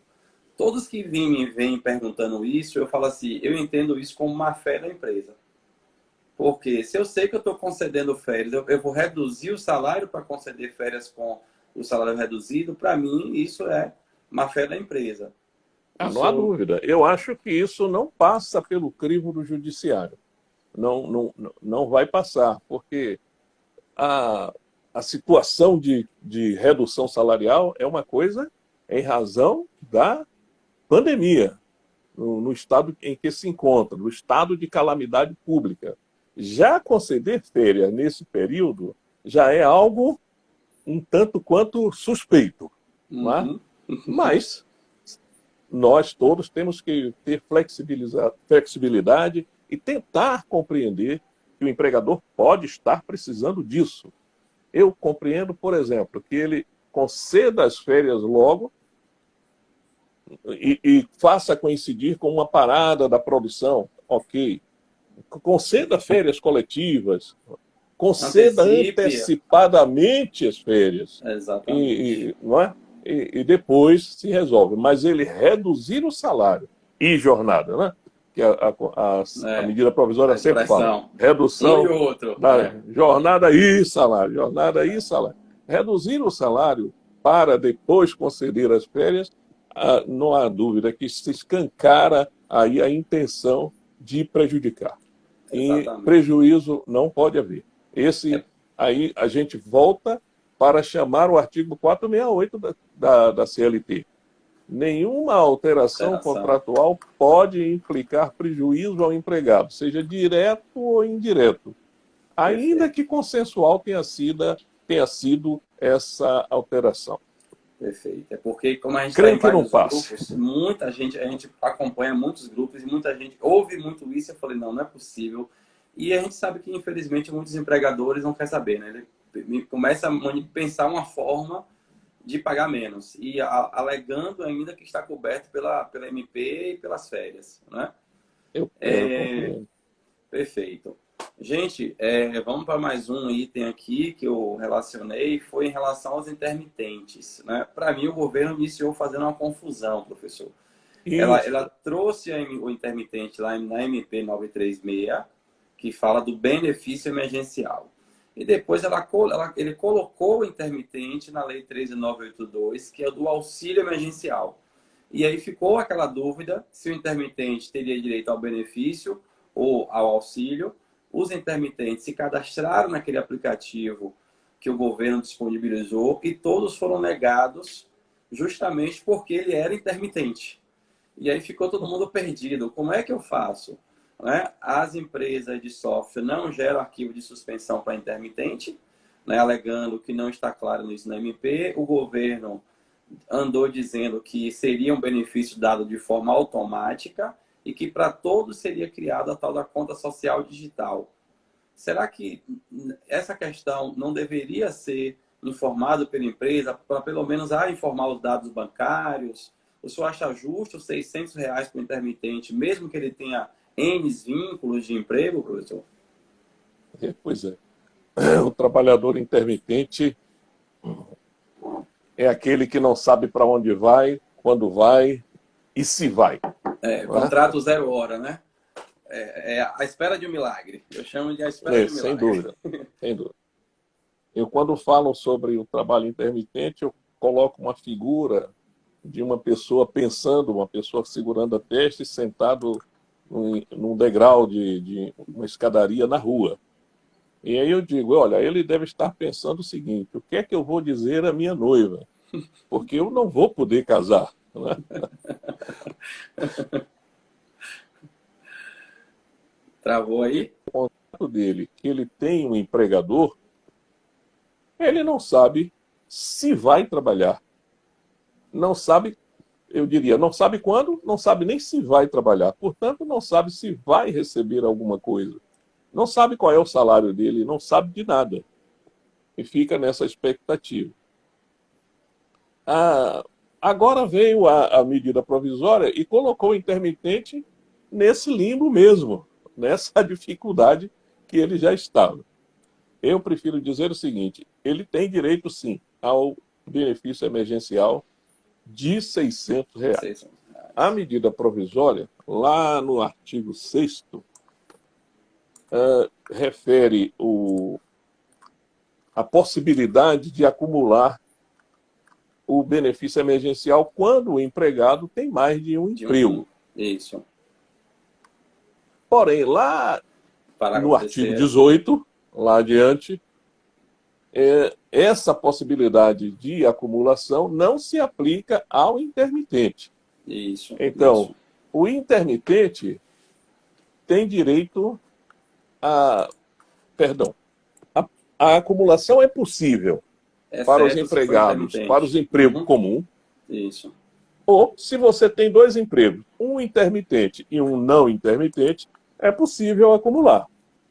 Todos que vêm perguntando isso, eu falo assim, eu entendo isso como má fé da empresa. Porque se eu sei que eu estou concedendo férias, eu vou reduzir o salário para conceder férias com o salário reduzido, para mim isso é má fé da empresa. Não há dúvida. Eu acho que isso não passa pelo crivo do judiciário. Não vai passar, porque a situação de redução salarial é uma coisa em razão da pandemia, no estado em que se encontra, no estado de calamidade pública. Já conceder férias nesse período já é algo um tanto quanto suspeito. Não é? Mas nós todos temos que ter flexibilidade e tentar compreender que o empregador pode estar precisando disso. Eu compreendo, por exemplo, que ele conceda as férias logo e faça coincidir com uma parada da produção, ok. Conceda férias coletivas, conceda antecipadamente as férias. Exatamente. Não é? E depois se resolve. Mas ele reduzir o salário e jornada, né? Que a medida provisória sempre fala. Redução um e outro, da jornada e salário. Jornada e salário. Reduzir o salário para depois conceder as férias, não há dúvida que se escancara aí a intenção de prejudicar. Exatamente. E prejuízo não pode haver. Aí a gente volta para chamar o artigo 468 da CLT. Nenhuma alteração contratual pode implicar prejuízo ao empregado, seja direto ou indireto, ainda que consensual tenha sido essa alteração. Perfeito. É porque, como a gente Creio está em que não vários passe. grupos, muita gente, a gente acompanha muitos grupos e muita gente ouve muito isso. Eu falei, não é possível. E a gente sabe que, infelizmente, muitos empregadores não querem saber, né? Ele começa a pensar uma forma de pagar menos e alegando ainda que está coberto pela MP e pelas férias, né? Eu compreendo. Perfeito. Gente, vamos para mais um item aqui que eu relacionei, foi em relação aos intermitentes, né? Para mim, o governo iniciou fazendo uma confusão, professor. Ela trouxe o intermitente lá na MP 936, que fala do benefício emergencial. E depois ele colocou o intermitente na Lei 13.982, que é do auxílio emergencial. E aí ficou aquela dúvida se o intermitente teria direito ao benefício ou ao auxílio. Os intermitentes se cadastraram naquele aplicativo que o governo disponibilizou e todos foram negados justamente porque ele era intermitente. E aí ficou todo mundo perdido. Como é que eu faço? Né? As empresas de software não geram arquivo de suspensão para intermitente, né? Alegando que não está claro nisso na MP. O governo andou dizendo que seria um benefício dado de forma automática e que para todos seria criada a tal da conta social digital. Será que essa questão não deveria ser informada pela empresa para pelo menos informar os dados bancários? O senhor acha justo R$ 600 para o intermitente, mesmo que ele tenha N vínculos de emprego, professor? Pois é. O trabalhador intermitente é aquele que não sabe para onde vai, quando vai e se vai. Contrato 0 hora, né? É a espera de um milagre. Eu chamo de a espera de um milagre. Sem dúvida, sem dúvida. Eu, quando falo sobre o trabalho intermitente, eu coloco uma figura de uma pessoa pensando, uma pessoa segurando a testa e sentado num degrau de uma escadaria na rua. E aí eu digo, olha, ele deve estar pensando o seguinte, o que é que eu vou dizer à minha noiva? Porque eu não vou poder casar, né? Travou aí? O fato dele, que ele tem um empregador, ele não sabe se vai trabalhar. Não sabe, eu diria, não sabe quando, não sabe nem se vai trabalhar. Portanto, não sabe se vai receber alguma coisa. Não sabe qual é o salário dele, não sabe de nada. E fica nessa expectativa. Ah, agora veio a medida provisória e colocou o intermitente nesse limbo mesmo, nessa dificuldade que ele já estava. Eu prefiro dizer o seguinte, ele tem direito, sim, ao benefício emergencial de R$ 600. 600 A reais. medida provisória, lá no artigo 6º, refere a possibilidade de acumular o benefício emergencial quando o empregado tem mais de um emprego. Isso. Porém, lá no Parágrafo artigo 3º. 18, lá adiante, essa possibilidade de acumulação não se aplica ao intermitente. Isso. Então, Isso. o intermitente tem direito a. Perdão. A acumulação é possível para os Exceto se for empregados, para os intermitente. empregos comuns, Isso. ou se você tem dois empregos, um intermitente e um não intermitente, é possível acumular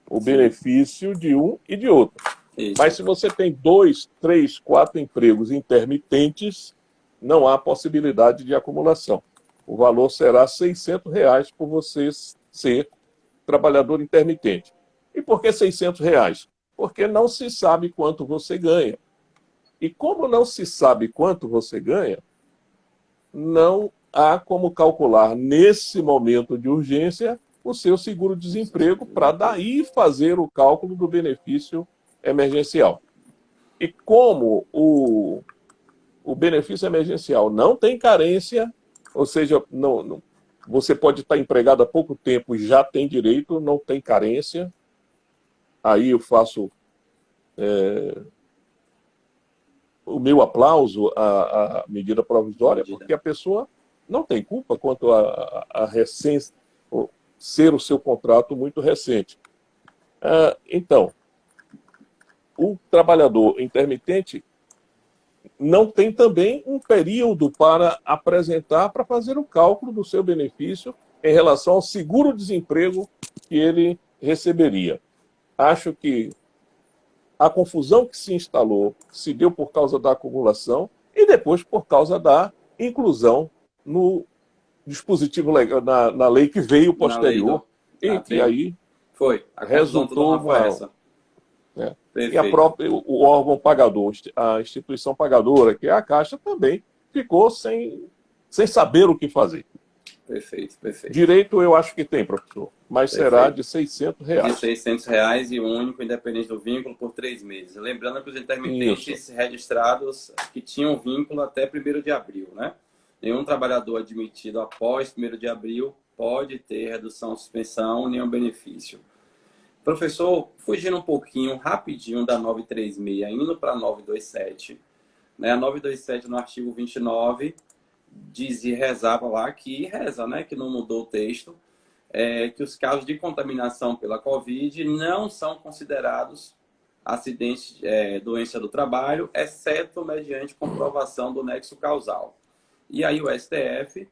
o Sim. benefício de um e de outro. Isso. Mas se você tem 2, 3, 4 empregos intermitentes, não há possibilidade de acumulação. O valor será R$ 600 por você ser trabalhador intermitente. E por que R$ 600? Porque não se sabe quanto você ganha. E como não se sabe quanto você ganha, não há como calcular nesse momento de urgência o seu seguro-desemprego para daí fazer o cálculo do benefício emergencial. E como o benefício emergencial não tem carência, ou seja, você pode estar empregado há pouco tempo e já tem direito, não tem carência, aí eu faço o meu aplauso à medida provisória, porque a pessoa não tem culpa quanto a ser o seu contrato muito recente. Então, o trabalhador intermitente não tem também um período para apresentar, para fazer o cálculo do seu benefício em relação ao seguro-desemprego que ele receberia. Acho que a confusão que se instalou se deu por causa da acumulação e depois por causa da inclusão no dispositivo legal, na lei que veio posterior e que aí foi. A resultou foi essa. E o órgão pagador, a instituição pagadora, que é a Caixa, também ficou sem saber o que fazer. Perfeito. Direito eu acho que tem, professor, mas será de R$ 600. De R$ 600 e único, independente do vínculo, por 3 meses. Lembrando que os intermitentes registrados que tinham vínculo até 1º de abril, né? Nenhum trabalhador admitido após 1º de abril pode ter redução, suspensão, nenhum benefício. Professor, fugindo um pouquinho, rapidinho da 936, indo para a 927. Né? A 927, no artigo 29, rezava lá, que reza, né? Que não mudou o texto, que os casos de contaminação pela Covid não são considerados acidentes, doença do trabalho, exceto mediante comprovação do nexo causal. E aí o STF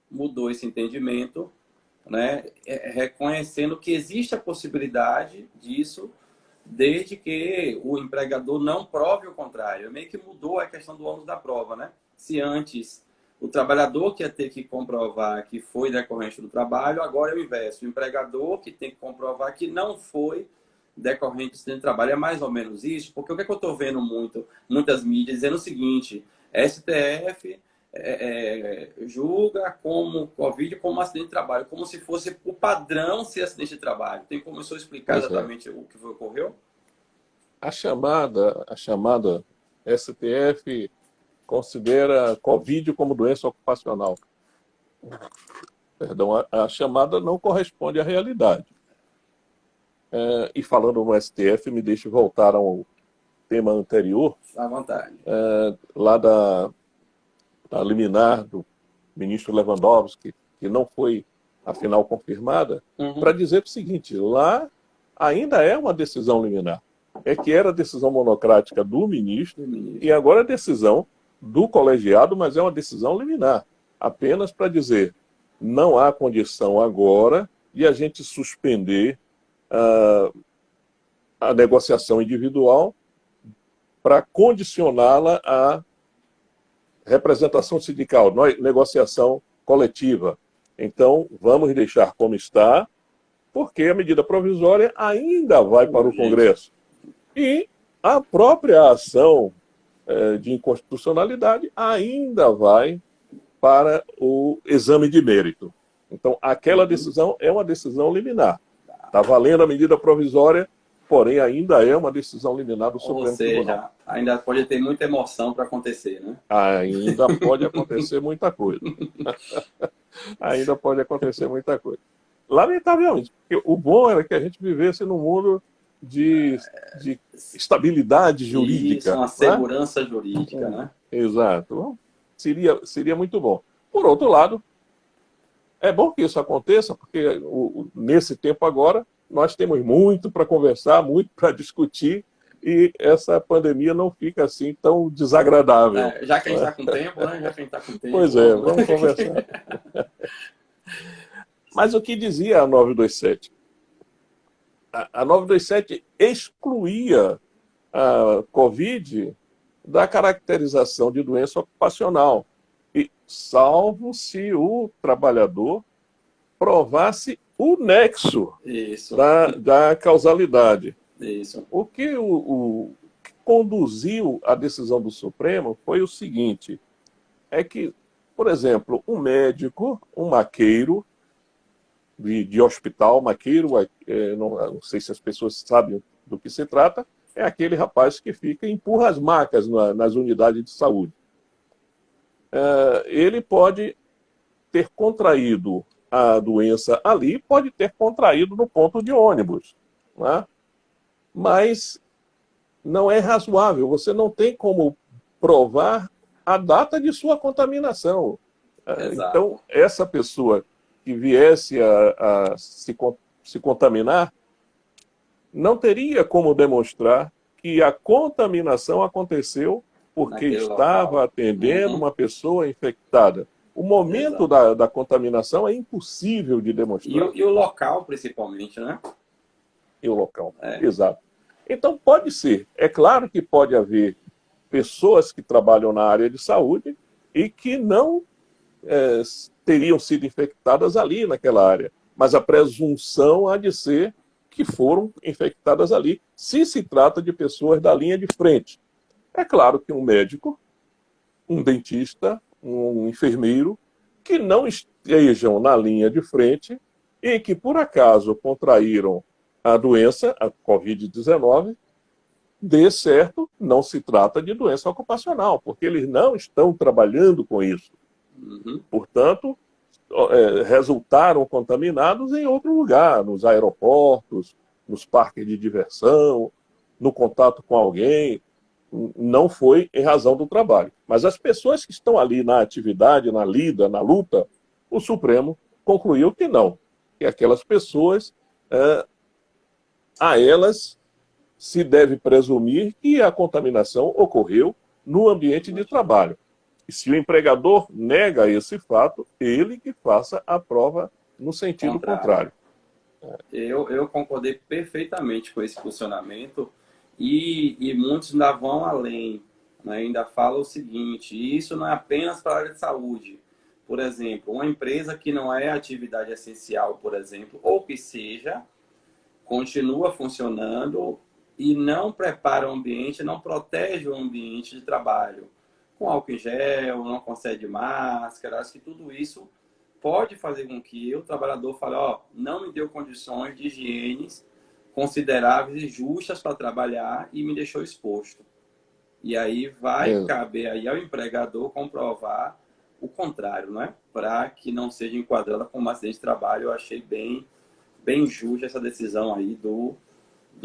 mudou esse entendimento, né, reconhecendo que existe a possibilidade disso, desde que o empregador não prove o contrário. Meio que mudou a questão do ônus da prova, né? Se antes o trabalhador que ia ter que comprovar que foi decorrente do trabalho, agora é o inverso. O empregador que tem que comprovar que não foi decorrente do trabalho. É mais ou menos isso, porque o que eu estou vendo muitas mídias dizendo o seguinte: STF julga como Covid como acidente de trabalho, como se fosse o padrão ser acidente de trabalho. Tem como o senhor explicar exatamente o que ocorreu? A chamada STF considera Covid como doença ocupacional. Perdão, a chamada não corresponde à realidade. E falando no STF, me deixe voltar ao tema anterior, À vontade. lá da liminar do ministro Lewandowski, que não foi, afinal, confirmada, para dizer o seguinte: lá ainda é uma decisão liminar. É que era decisão monocrática do ministro e agora é decisão do colegiado, mas é uma decisão liminar. Apenas para dizer, não há condição agora de a gente suspender a negociação individual para condicioná-la à representação sindical, negociação coletiva. Então, vamos deixar como está, porque a medida provisória ainda vai para o Congresso. E a própria ação de inconstitucionalidade ainda vai para o exame de mérito. Então, aquela decisão é uma decisão liminar. Está valendo a medida provisória, porém ainda é uma decisão liminar do Supremo Tribunal. Ou seja, ainda pode ter muita emoção para acontecer, né? Ainda pode acontecer muita coisa. Ainda pode acontecer muita coisa. Lamentavelmente, porque o bom era que a gente vivesse num mundo de estabilidade jurídica. Isso, uma segurança jurídica, né? Exato. Bom, seria muito bom. Por outro lado, é bom que isso aconteça, porque nesse tempo agora nós temos muito para conversar, muito para discutir, e essa pandemia não fica assim tão desagradável. Já que a gente está com tempo, né? Já que a gente está com tempo. Pois é, vamos conversar. Mas o que dizia a 927? A 927 excluía a Covid da caracterização de doença ocupacional, e salvo se o trabalhador provasse o nexo da causalidade. Isso. O que conduziu a decisão do Supremo foi o seguinte: é que, por exemplo, um médico, um maqueiro de hospital, maqueiro, não sei se as pessoas sabem do que se trata, é aquele rapaz que fica e empurra as macas nas unidades de saúde. Ele pode ter contraído a doença ali, pode ter contraído no ponto de ônibus, né? Mas não é razoável, você não tem como provar a data de sua contaminação. Então, essa pessoa que viesse a se contaminar não teria como demonstrar que a contaminação aconteceu porque estava atendendo uma pessoa infectada. O momento da contaminação é impossível de demonstrar. E o local, principalmente, né? E o local, exato. Então, pode ser. É claro que pode haver pessoas que trabalham na área de saúde e que não teriam sido infectadas ali naquela área. Mas a presunção há de ser que foram infectadas ali, se se trata de pessoas da linha de frente. É claro que um médico, um dentista, um enfermeiro, que não estejam na linha de frente e que, por acaso, contraíram a doença, a Covid-19, de certo, não se trata de doença ocupacional, porque eles não estão trabalhando com isso. Portanto, resultaram contaminados em outro lugar, nos aeroportos, nos parques de diversão, no contato com alguém. Não foi em razão do trabalho. Mas as pessoas que estão ali na atividade, na lida, na luta, o Supremo concluiu que não. Que aquelas pessoas, a elas se deve presumir que a contaminação ocorreu no ambiente de trabalho. E se o empregador nega esse fato, ele que faça a prova no sentido contrário. Eu concordei perfeitamente com esse posicionamento e muitos ainda vão além, né? Ainda falam o seguinte: isso não é apenas para a área de saúde. Por exemplo, uma empresa que não é atividade essencial, por exemplo, ou que seja, continua funcionando e não prepara o ambiente, não protege o ambiente de trabalho com álcool em gel, não concede máscara. Acho que tudo isso pode fazer com que o trabalhador fale: não me deu condições de higiene consideráveis e justas para trabalhar e me deixou exposto. E aí vai caber aí ao empregador comprovar o contrário, né? Para que não seja enquadrada como acidente de trabalho. Eu achei bem bem justa essa decisão aí do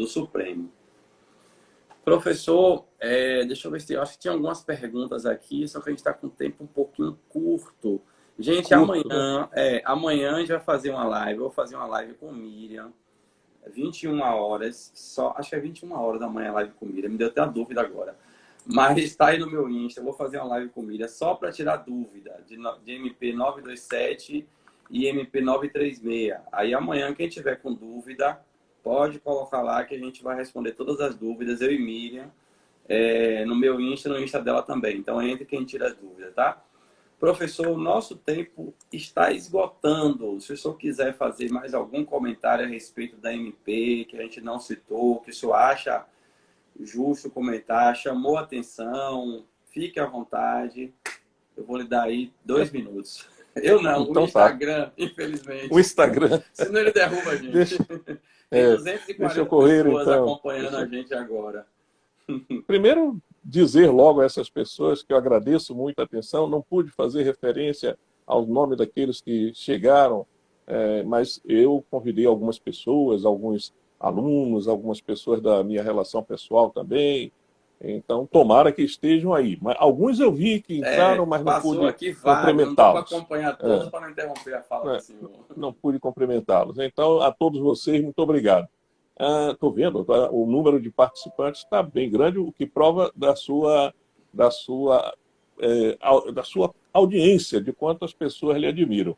Supremo. Professor, deixa eu ver se eu acho que tinha algumas perguntas aqui, só que a gente está com o tempo um pouquinho curto. Gente, amanhã a gente vai fazer uma live, eu vou fazer uma live com Miriam, 21 horas, acho que é 21 horas da manhã a live com Miriam, me deu até a dúvida agora. Mas está aí no meu Insta, eu vou fazer uma live com Miriam só para tirar dúvida de MP 927 e MP 936. Aí amanhã, quem tiver com dúvida, pode colocar lá que a gente vai responder todas as dúvidas, eu e Miriam, no meu Insta e no Insta dela também. Então, entre quem tira as dúvidas, tá? Professor, o nosso tempo está esgotando. Se o senhor quiser fazer mais algum comentário a respeito da MP, que a gente não citou, que o senhor acha justo comentar, chamou a atenção, fique à vontade. Eu vou lhe dar aí 2 minutos. Eu não, então, o Instagram, infelizmente. O Instagram. Senão ele derruba a gente. Tem 240 pessoas acompanhando a gente agora. Primeiro, dizer logo a essas pessoas que eu agradeço muito a atenção. Não pude fazer referência ao nome daqueles que chegaram, mas eu convidei algumas pessoas, alguns alunos, algumas pessoas da minha relação pessoal também. Então, tomara que estejam aí. Mas alguns eu vi que entraram, mas não pude cumprimentá-los. Não dá para acompanhar todos para não interromper a fala do senhor. Não pude cumprimentá-los. Então, a todos vocês, muito obrigado. Estou vendo, o número de participantes está bem grande, o que prova da sua audiência, de quantas pessoas lhe admiram.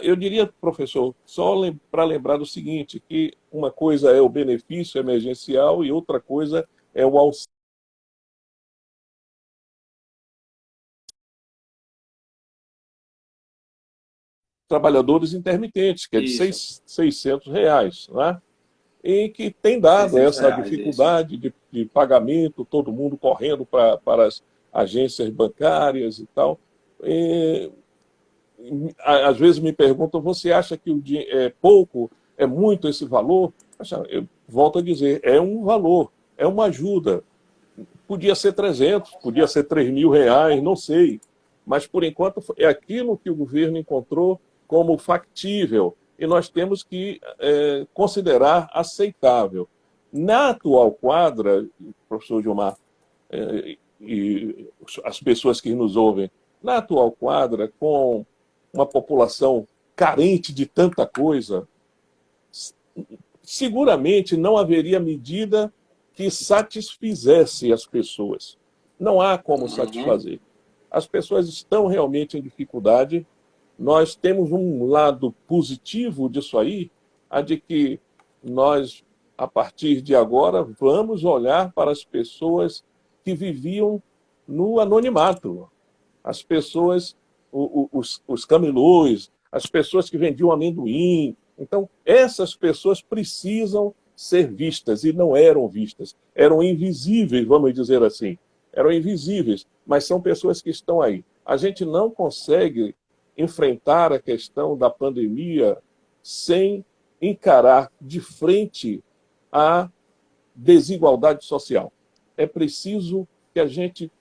Eu diria, professor, só para lembrar do seguinte, que uma coisa é o benefício emergencial e outra coisa é o auxílio. Trabalhadores intermitentes, que é de R$600, né? E que tem dado essa dificuldade de pagamento, todo mundo correndo para as agências bancárias e tal. Às vezes me perguntam, você acha que é pouco, é muito esse valor? Eu volto a dizer, é um valor, é uma ajuda. Podia ser 300, podia ser R$3.000, não sei. Mas, por enquanto, é aquilo que o governo encontrou como factível e nós temos que considerar aceitável. Na atual quadra, professor Gilmar, e as pessoas que nos ouvem, na atual quadra, com uma população carente de tanta coisa, seguramente não haveria medida que satisfizesse as pessoas. Não há como satisfazer. As pessoas estão realmente em dificuldade. Nós temos um lado positivo disso aí, a de que nós, a partir de agora, vamos olhar para as pessoas que viviam no anonimato. As pessoas, os camelôs, as pessoas que vendiam amendoim. Então, essas pessoas precisam ser vistas e não eram vistas. Eram invisíveis, vamos dizer assim. Eram invisíveis, mas são pessoas que estão aí. A gente não consegue enfrentar a questão da pandemia sem encarar de frente a desigualdade social. É preciso que a gente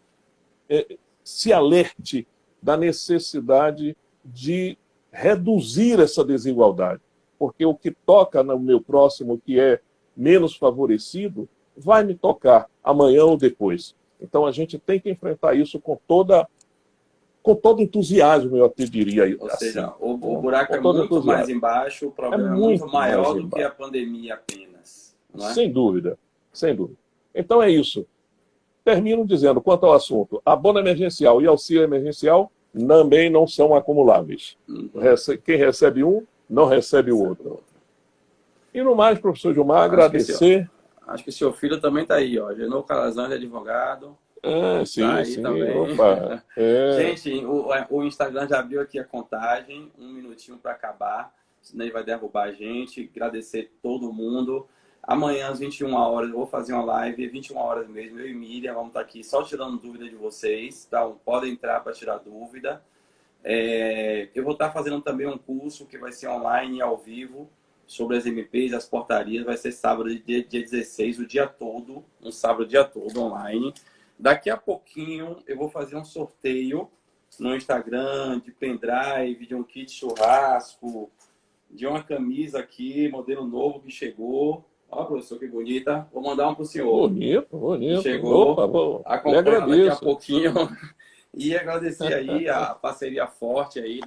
se alerte da necessidade de reduzir essa desigualdade, porque o que toca no meu próximo, que é menos favorecido, vai me tocar amanhã ou depois. Então a gente tem que enfrentar isso com todo entusiasmo, eu até diria. Ou seja, o buraco é muito mais embaixo, o problema é muito maior do que a pandemia apenas. Não é? Sem dúvida, sem dúvida. Então é isso. Termino dizendo, quanto ao assunto, abono emergencial e auxílio emergencial também não são acumuláveis. Quem recebe um, não recebe o outro. E no mais, professor Gilmar, agradecer. Acho que o seu filho também está aí, ó. Genô Calazans é advogado. Sim, tá aí sim. Também. Opa. Gente, o Instagram já abriu aqui a contagem, 1 minutinho para acabar, senão ele vai derrubar a gente. Agradecer todo mundo. Amanhã, às 21 horas, eu vou fazer uma live, 21 horas mesmo, eu e Miriam, vamos estar aqui só tirando dúvida de vocês, tá? Podem entrar para tirar dúvida. Eu vou estar fazendo também um curso que vai ser online e ao vivo, sobre as MPs, as portarias, vai ser sábado, dia 16, o dia todo, um sábado, o dia todo, online. Daqui a pouquinho, eu vou fazer um sorteio no Instagram de pendrive, de um kit churrasco, de uma camisa aqui, modelo novo que chegou. Ó, professor, que bonita. Vou mandar um para o senhor. Bonito, bonito. Chegou, Opa, vou. acompanhando daqui a pouquinho. E agradecer aí a parceria forte aí